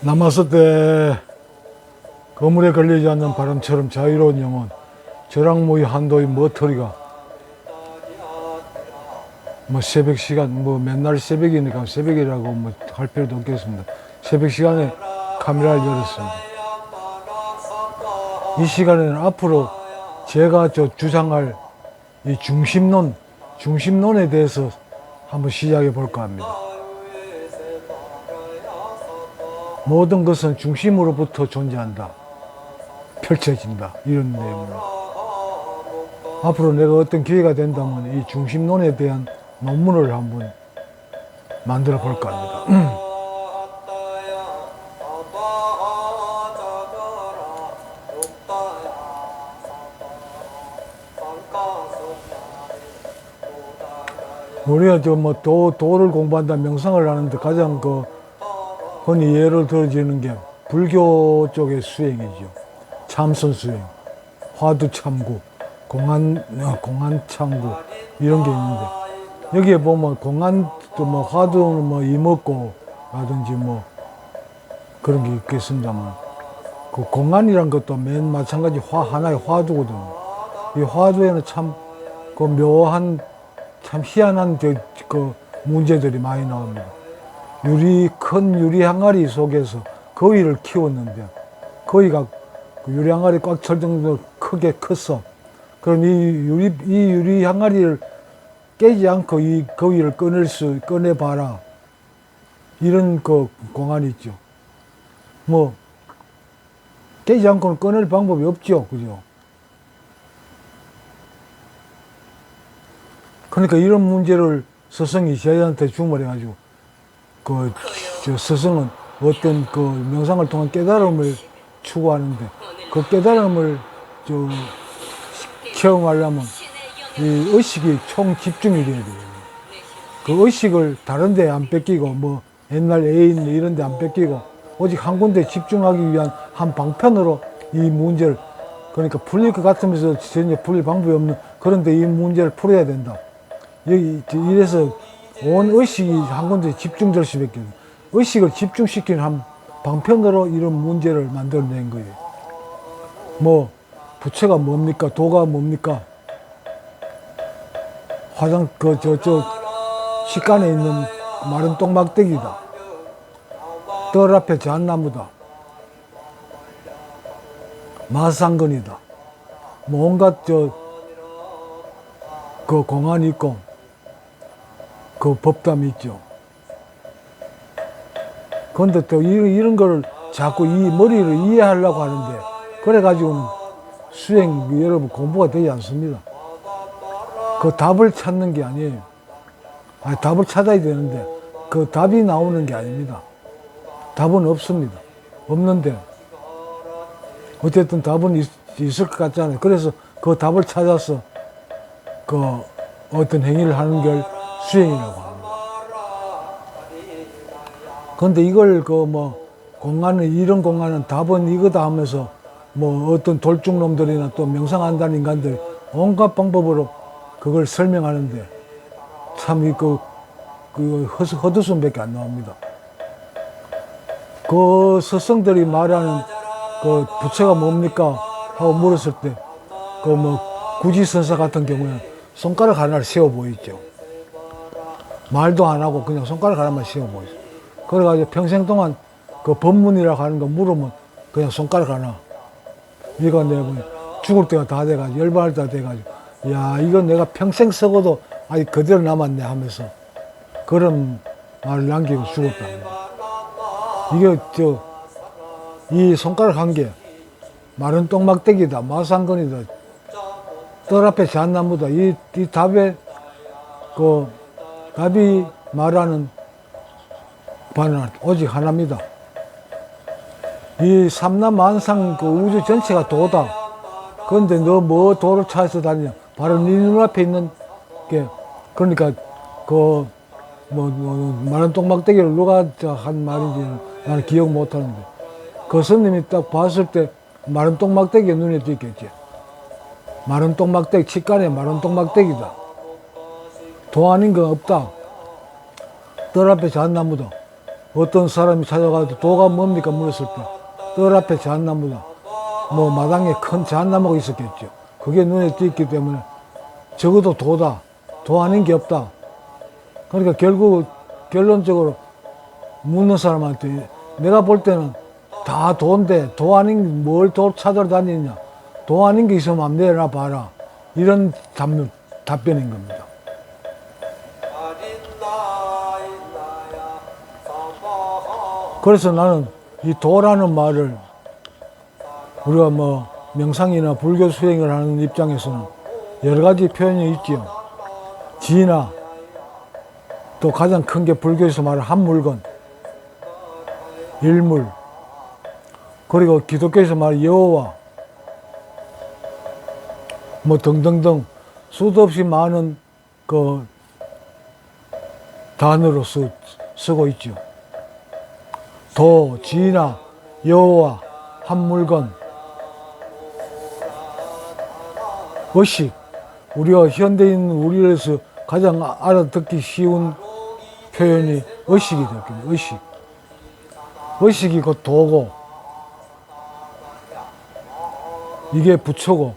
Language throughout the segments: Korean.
남았을 때 거물에 걸리지 않는 바람처럼 자유로운 영혼, 저랑모의 한도의 머터리가 뭐 새벽 시간, 뭐 맨날 새벽이니까 새벽이라고 뭐 할 필요도 없겠습니다. 새벽 시간에 카메라를 열었습니다. 이 시간에는 앞으로 제가 주장할 이 중심론에 대해서 한번 시작해 볼까 합니다. 모든 것은 중심으로부터 존재한다. 펼쳐진다. 이런 내용입니다. 앞으로 내가 어떤 기회가 된다면 이 중심론에 대한 논문을 한번 만들어 볼까 합니다. 우리가 도를 공부한다, 명상을 하는데 가장 흔히 예를 들어지는 게 불교 쪽의 수행이죠. 참선 수행, 화두참구, 공안참구 이런 게 있는데 여기에 보면 공안도 화두는 이먹고라든지 그런 게 있겠습니다만 그 공안이란 것도 맨 마찬가지 하나의 화두거든요. 이 화두에는 참 그 묘한 참 희한한 문제들이 많이 나옵니다. 큰 유리 항아리 속에서 거위를 키웠는데 거위가 그 유리 항아리 꽉 찰 정도로 크게 컸어. 그럼 이 유리 항아리를 깨지 않고 이 거위를 꺼내봐라. 이런 공안이 있죠. 깨지 않고는 꺼낼 방법이 없죠. 그죠? 그러니까 이런 문제를 스승이 저희한테 주문해가지고, 스승은 어떤 명상을 통한 깨달음을 추구하는데, 그 깨달음을 체험하려면 이 의식이 총 집중이 돼야 돼요. 그 의식을 다른 데 안 뺏기고, 옛날 애인 이런 데 안 뺏기고, 오직 한 군데 집중하기 위한 한 방편으로 이 문제를, 그러니까 풀릴 것 같으면서 전혀 풀릴 방법이 없는, 그런데 이 문제를 풀어야 된다. 이래서 온 의식이 한 군데 집중될 수밖에 없어요. 의식을 집중시키는 한 방편으로 이런 문제를 만들어낸 거예요. 부처가 뭡니까? 도가 뭡니까? 식간에 있는 마른 똥막대기다. 뜰 앞에 잣나무다. 마상근이다. 온갖 공안이 있고, 법담이 있죠. 그런데 또 이런 걸 자꾸 이 머리를 이해하려고 하는데, 그래가지고는 여러분 공부가 되지 않습니다. 그 답을 찾는 게 아니에요. 답을 찾아야 되는데, 그 답이 나오는 게 아닙니다. 답은 없습니다. 없는데, 어쨌든 답은 있을 것 같잖아요. 그래서 그 답을 찾아서 어떤 행위를 하는 걸 수행이라고 합니다. 그런데 이걸 이런 공간은 답은 이거다 하면서 어떤 돌쭉놈들이나 또 명상한다는 인간들이 온갖 방법으로 그걸 설명하는데 참 헛웃음밖에 안 나옵니다. 그 스승들이 말하는 부처가 뭡니까? 하고 물었을 때 구지선사 같은 경우에는 손가락 하나를 세워 보이죠. 말도 안 하고 그냥 손가락 하나만 세워 보이죠. 그래가지고 평생 동안 법문이라고 하는 거 물으면 그냥 손가락 하나. 이거 내가 죽을 때가 다 돼가지고 열반할 때가 돼가지고 야 이거 내가 평생 썩어도 아직 그대로 남았네 하면서 그런 말을 남기고 죽었답니다. 이게 이 손가락 한 개 마른 똥막대기다, 마상근이다, 뜰 앞에 잣나무다. 이 답에 답이 말하는 바는 오직 하나입니다. 이 삼라만상 우주 전체가 도다. 그런데 너 도를 찾아서 다니냐? 바로 네 눈앞에 있는 게 그러니까 마른 똥막대기를 누가 한 말인지 나는 기억 못 하는데 그 스님이 딱 봤을 때 마른 똥막대기가 눈에 띄겠지. 마른 똥막대기, 치간에 마른 똥막대기다. 도 아닌 거 없다. 뜰 앞에 잣나무다. 어떤 사람이 찾아가도 도가 뭡니까 물었을 때 뜰 앞에 잣나무다. 뭐 마당에 큰 잣나무가 있었겠죠. 그게 눈에 띄기 때문에 적어도 도다. 도 아닌 게 없다. 그러니까 결국 결론적으로 묻는 사람한테 내가 볼 때는 다 도인데 도 아닌 뭘 도 찾아다니냐. 도 아닌 게 있으면 한번 내놔 봐라. 이런 답변인 겁니다. 그래서 나는 이 도라는 말을 우리가 뭐 명상이나 불교 수행을 하는 입장에서는 여러 가지 표현이 있지요. 지나 또 가장 큰 게 불교에서 말하는 한물건, 일물, 그리고 기독교에서 말하는 여호와, 뭐 등등등 수도 없이 많은 그 단어로 쓰고 있죠. 도, 지나, 여호와, 한물건, 의식. 우리가 현대인 우리에서 가장 알아듣기 쉬운 표현이 의식이 되겠습니다. 의식. 의식이 곧 도고, 이게 부처고,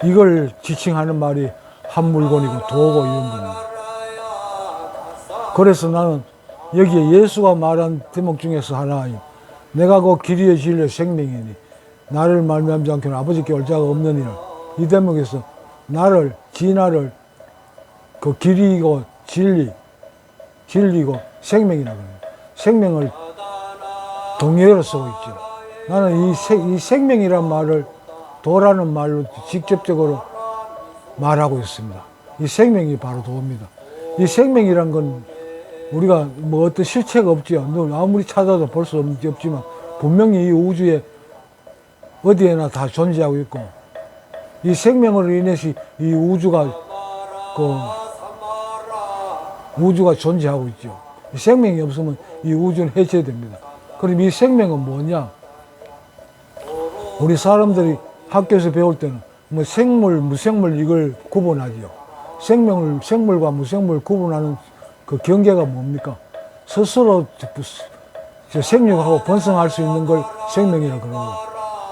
이걸 지칭하는 말이 한물건이고 도고 이런 겁니다. 그래서 나는 여기에 예수가 말한 대목 중에서 하나, 내가 그 길이요 진리요 생명이니 나를 말미암지 않고는 아버지께 올 자가 없느니라. 이 대목에서 나를, 진화를 그 길이고 진리고 생명이라고 합니다. 생명을 동의어로 쓰고 있죠. 나는 이 생명이란 말을 도라는 말로 직접적으로 말하고 있습니다. 이 생명이 바로 도입니다. 이 생명이란 건 우리가 뭐 어떤 실체가 없죠. 아무리 찾아도 볼 수 없지만 분명히 이 우주에 어디에나 다 존재하고 있고, 이 생명으로 인해서 이 우주가 존재하고 있죠. 이 생명이 없으면 이 우주는 해체됩니다. 그럼 이 생명은 뭐냐? 우리 사람들이 학교에서 배울 때는 뭐 생물, 무생물 이걸 구분하지요. 생물과 무생물 구분하는 그 경계가 뭡니까? 스스로 생육하고 번성할 수 있는 걸 생명이라고 그러고,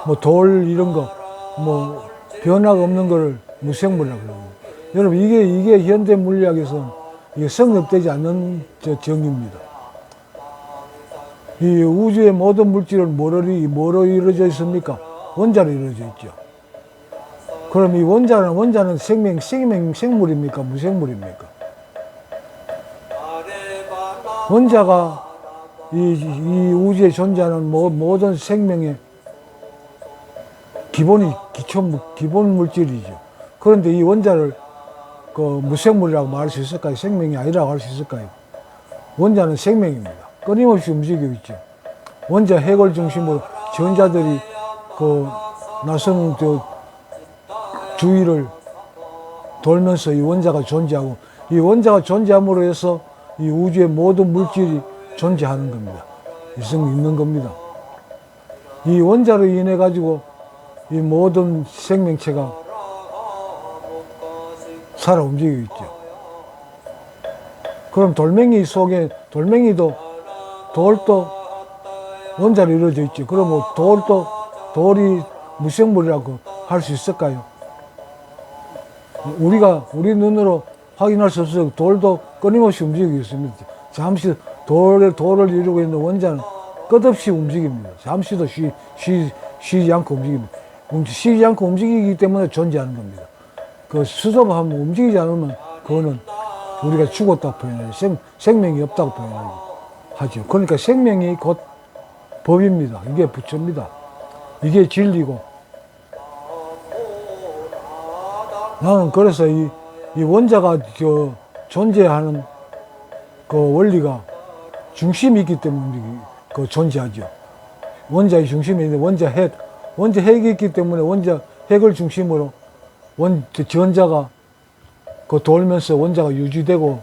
뭐 돌 이런 거, 뭐 변화가 없는 걸 무생물이라고 그러고. 여러분 이게 현대 물리학에서는 이게 성립되지 않는 정의입니다. 이 우주의 모든 물질은 뭐로 이루어져 있습니까? 원자로 이루어져 있죠. 그럼 이 원자는 생물입니까? 무생물입니까? 원자가 이 우주에 존재하는 모든 생명의 기본 물질이죠. 그런데 이 원자를 그 무생물이라고 말할 수 있을까요? 생명이 아니라고 할 수 있을까요? 원자는 생명입니다. 끊임없이 움직이고 있죠. 원자 핵을 중심으로 전자들이 그 나선 주위를 돌면서 이 원자가 존재하고, 이 원자가 존재함으로 해서 이 우주의 모든 물질이 존재하는 겁니다. 있는 겁니다. 이 원자로 인해 가지고 이 모든 생명체가 살아 움직이고 있죠. 그럼 돌멩이도 돌도 원자로 이루어져 있죠. 그럼 뭐 돌이 무생물이라고 할 수 있을까요? 우리 눈으로 확인할 수 없어요. 돌도 끊임없이 움직이고 있습니다. 잠시 돌을 이루고 있는 원자는 끝없이 움직입니다. 잠시도 쉬지 않고 움직입니다. 쉬지 않고 움직이기 때문에 존재하는 겁니다. 그 수소가 한번 움직이지 않으면 그거는 우리가 죽었다고 표현하죠. 생명이 없다고 표현하죠. 그러니까 생명이 곧 법입니다. 이게 부처입니다. 이게 진리고. 나는 그래서 이 원자가 존재하는 그 원리가 중심이 있기 때문에 존재하죠. 원자의 중심에 있는 원자핵이 있기 때문에 원자핵을 중심으로 전자가 돌면서 원자가 유지되고,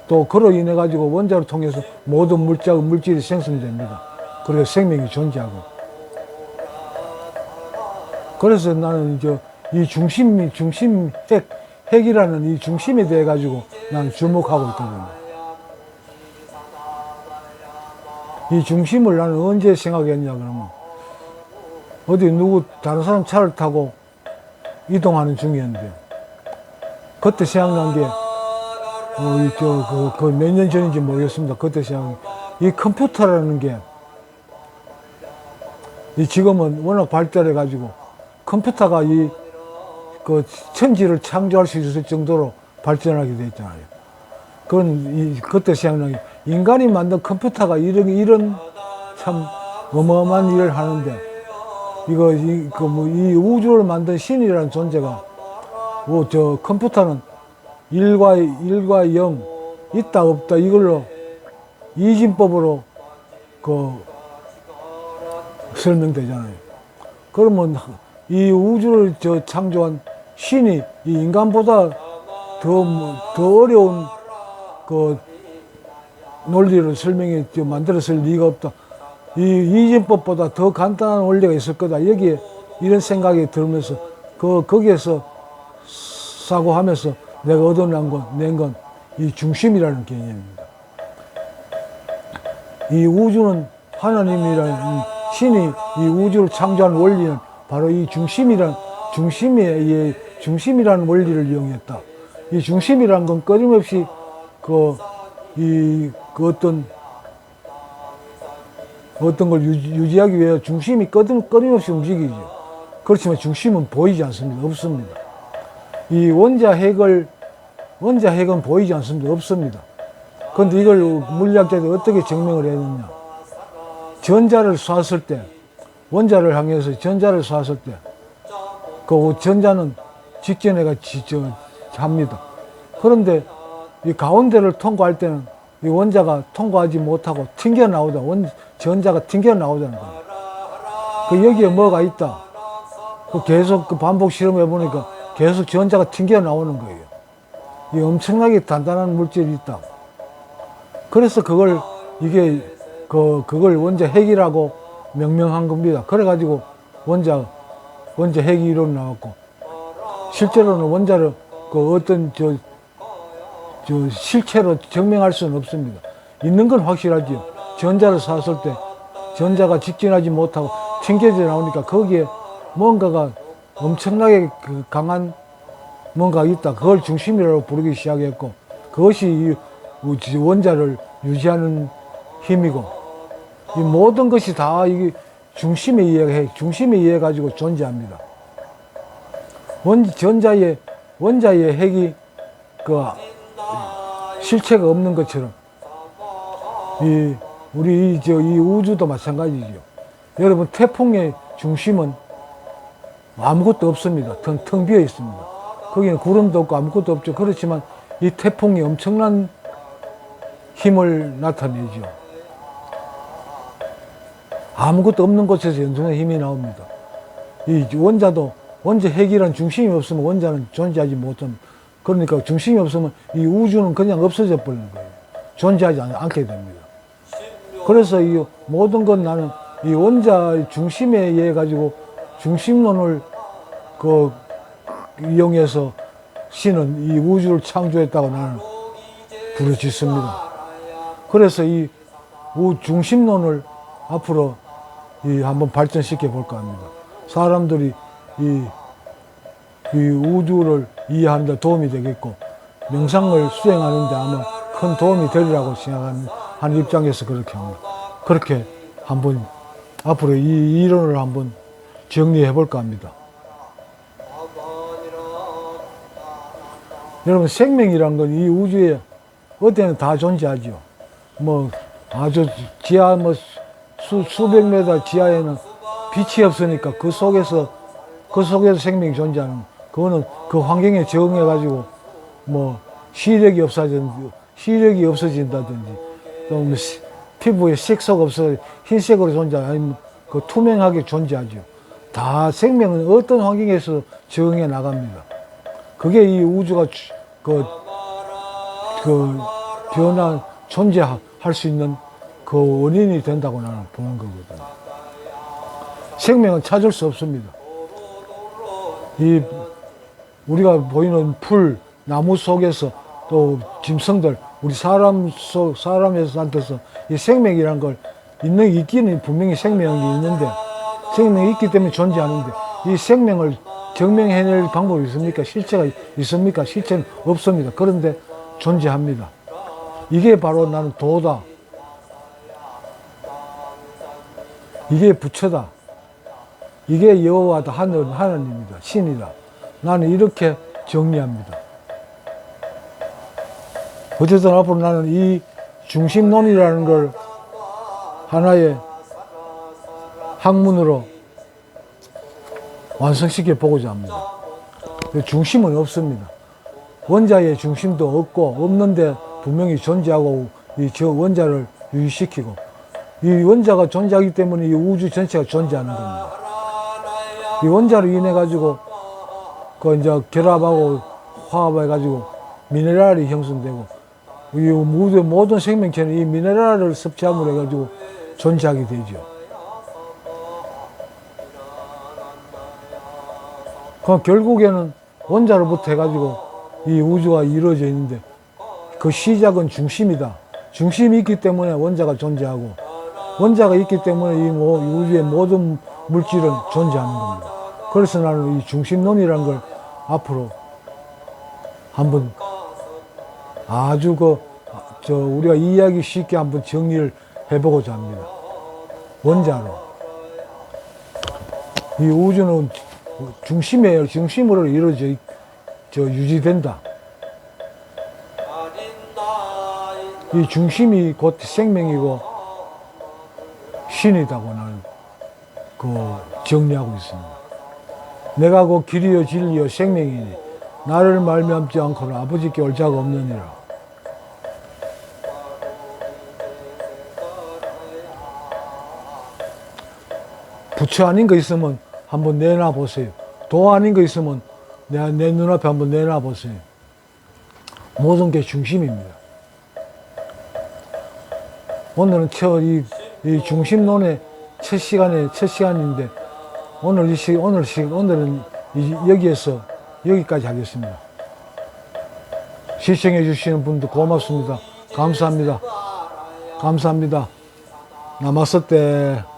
또 그로 인해 가지고 원자를 통해서 모든 물질이 생성됩니다. 그래서 생명이 존재하고. 그래서 나는 이 중심핵, 핵이라는 이 중심에 대해 가지고 나는 주목하고 있거든요. 이 중심을 나는 언제 생각했냐 그러면 어디 누구 다른 사람 차를 타고 이동하는 중이었는데 그때 생각난 게 몇 년 전인지 모르겠습니다. 그때 생각난 게 이 컴퓨터라는 게 이 지금은 워낙 발달해 가지고 컴퓨터가 이 그 천지를 창조할 수 있을 정도로 발전하게 됐잖아요. 그때 생각난 게 인간이 만든 컴퓨터가 이런 참 어마어마한 일을 하는데 이 우주를 만든 신이라는 존재가 저 컴퓨터는 1과 0 있다 없다 이걸로 이진법으로 설명되잖아요. 그러면 이 우주를 창조한 신이 이 인간보다 더 어려운 논리를 만들었을 리가 없다. 이 이진법보다 더 간단한 원리가 있을 거다. 여기에 이런 생각이 들면서 거기에서 사고하면서 내가 얻어낸 건 이 중심이라는 개념입니다. 이 우주는 하나님이라는 이 신이 이 우주를 창조한 원리는 바로 이 중심이라는 원리를 이용했다. 이 중심이라는 건 끊임없이 어떤 걸 유지하기 위해 중심이 끊임없이 움직이죠. 그렇지만 중심은 보이지 않습니다. 없습니다. 이 원자 핵은 보이지 않습니다. 없습니다. 그런데 이걸 물리학자들이 어떻게 증명을 했느냐. 전자를 쐈을 때, 원자를 향해서 전자를 쐈을 때, 그 전자는 직전해가 합니다. 그런데 이 가운데를 통과할 때는 이 원자가 통과하지 못하고 튕겨나오다. 전자가 튕겨나오다는 거예요. 여기에 뭐가 있다. 계속 반복 실험해 보니까 계속 전자가 튕겨나오는 거예요. 이 엄청나게 단단한 물질이 있다. 그래서 그걸 원자 핵이라고 명명한 겁니다. 그래가지고 원자 핵이 이론 나왔고, 실제로는 원자를 어떤 실체로 증명할 수는 없습니다. 있는 건 확실하지요. 전자를 쐈을 때 전자가 직진하지 못하고 튕겨져 나오니까 거기에 뭔가가 엄청나게 강한 뭔가가 있다. 그걸 중심이라고 부르기 시작했고, 그것이 이 원자를 유지하는 힘이고, 이 모든 것이 다 이게 중심에 의해 가지고 존재합니다. 원자의 핵이 실체가 없는 것처럼 우리 이 우주도 마찬가지죠. 여러분, 태풍의 중심은 아무것도 없습니다. 텅 비어 있습니다. 거기는 구름도 없고 아무것도 없죠. 그렇지만 이 태풍이 엄청난 힘을 나타내죠. 아무것도 없는 곳에서 엄청난 힘이 나옵니다. 이 원자 핵이란 중심이 없으면 원자는 존재하지 못합니다. 그러니까 중심이 없으면 이 우주는 그냥 없어져 버리는 거예요. 존재하지 않게 됩니다. 그래서 이 모든 건 나는 이 원자의 중심에 의해 가지고 중심론을 이용해서 신은 이 우주를 창조했다고 나는 부르짖습니다. 그래서 이 중심론을 앞으로 한번 발전시켜 볼까 합니다. 사람들이 이 우주를 이해하는 데 도움이 되겠고, 명상을 수행하는 데 아마 큰 도움이 되리라고 생각하는 입장에서 그렇게 합니다. 그렇게 한번 앞으로 이 이론을 한번 정리해 볼까 합니다. 여러분, 생명이란 건 이 우주에 어디에나 다 존재하죠. 아주 지하 수백 메다 지하에는 빛이 없으니까 그 속에서 생명이 존재하는, 그거는 그 환경에 적응해 가지고 시력이 없어진다든지 또 피부에 색소가 없어 흰색으로 아니면 투명하게 존재하죠. 다 생명은 어떤 환경에서 적응해 나갑니다. 그게 이 우주가 존재할 수 있는 그 원인이 된다고 나는 보는 거거든요. 생명은 찾을 수 없습니다. 우리가 보이는 풀, 나무 속에서 또 짐승들, 우리 사람한테서 이 생명이라는 걸 있기는 분명히 생명이 있는데, 생명이 있기 때문에 존재하는데, 이 생명을 증명해낼 방법이 있습니까? 실체가 있습니까? 실체는 없습니다. 그런데 존재합니다. 이게 바로 나는 도다. 이게 부처다. 이게 여호와다. 하나님이다. 신이다. 나는 이렇게 정리합니다. 어쨌든 앞으로 나는 이 중심론이라는 걸 하나의 학문으로 완성시켜 보고자 합니다. 중심은 없습니다. 원자의 중심도 없고, 없는데 분명히 존재하고, 저 원자를 유지시키고, 이 원자가 존재하기 때문에 이 우주 전체가 존재하는 겁니다. 이 원자로 인해 가지고 이제 결합하고 화합해 가지고 미네랄이 형성되고, 이 모든 생명체는 이 미네랄을 섭취함으로 해 가지고 존재하게 되죠. 그럼 결국에는 원자로부터 해 가지고 이 우주가 이루어져 있는데, 그 시작은 중심이다. 중심이 있기 때문에 원자가 존재하고, 원자가 있기 때문에 이 우주의 모든 물질은 존재하는 겁니다. 그래서 나는 이 중심론이라는 걸 앞으로 한번 아주 우리가 이해하기 쉽게 한번 정리를 해보고자 합니다. 원자로. 이 우주는 중심으로 이루어져 유지된다. 이 중심이 곧 생명이고 신이다고 나는 정리하고 있습니다. 내가 그 길이요 진리요 생명이니 나를 말미암지 않고는 아버지께 올 자가 없느니라. 부처 아닌 거 있으면 한번 내놔 보세요. 도 아닌 거 있으면 내 눈앞에 한번 내놔 보세요. 모든 게 중심입니다. 오늘은 이 중심론의 첫 시간인데, 오늘은 여기까지 하겠습니다. 시청해 주시는 분들 고맙습니다. 감사합니다. 나마스테.